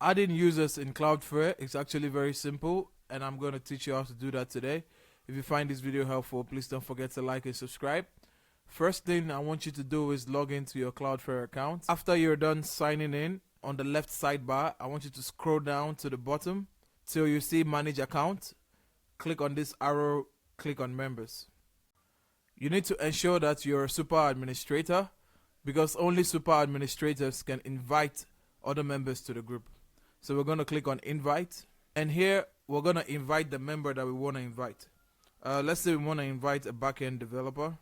Adding users in Cloudflare is actually very simple, and I'm going to teach you how to do that today. If you find this video helpful, please don't forget to like and subscribe. First thing I want you to do is log into your Cloudflare account. After you're done signing in, on the left sidebar, I want you to scroll down to the bottom till you see Manage Account. Click on this arrow, click on Members. You need to ensure that you're a super administrator, because only super administrators can invite other members to the group. So we're going to click on Invite, and here we're going to invite the member that we want to invite. Let's say we want to invite a backend developer.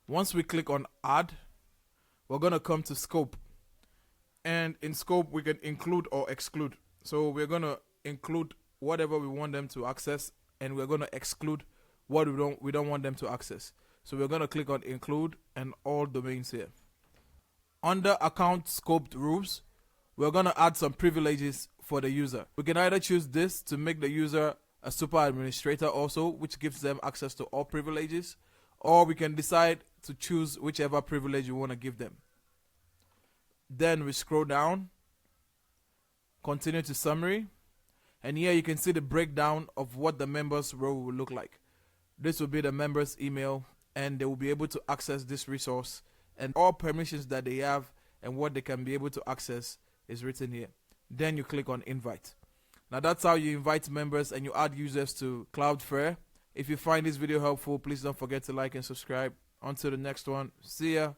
Once we click on Add, we're going to come to Scope, and in Scope we can include or exclude. So we're going to include whatever we want them to access, and we're going to exclude what we don't want them to access. So we're going to click on Include and all domains here. Under Account Scoped Rules, we're going to add some privileges for the user. We can either choose this to make the user a super administrator also, which gives them access to all privileges, or we can decide to choose whichever privilege you want to give them. Then we scroll down, continue to Summary, and here you can see the breakdown of what the members row will look like. This will be the members' email, and they will be able to access this resource, and all permissions that they have and what they can be able to access is written here. Then you click on Invite. Now that's how you invite members and you add users to Cloudflare. If you find this video helpful, please don't forget to like and subscribe. Until the next one, see ya.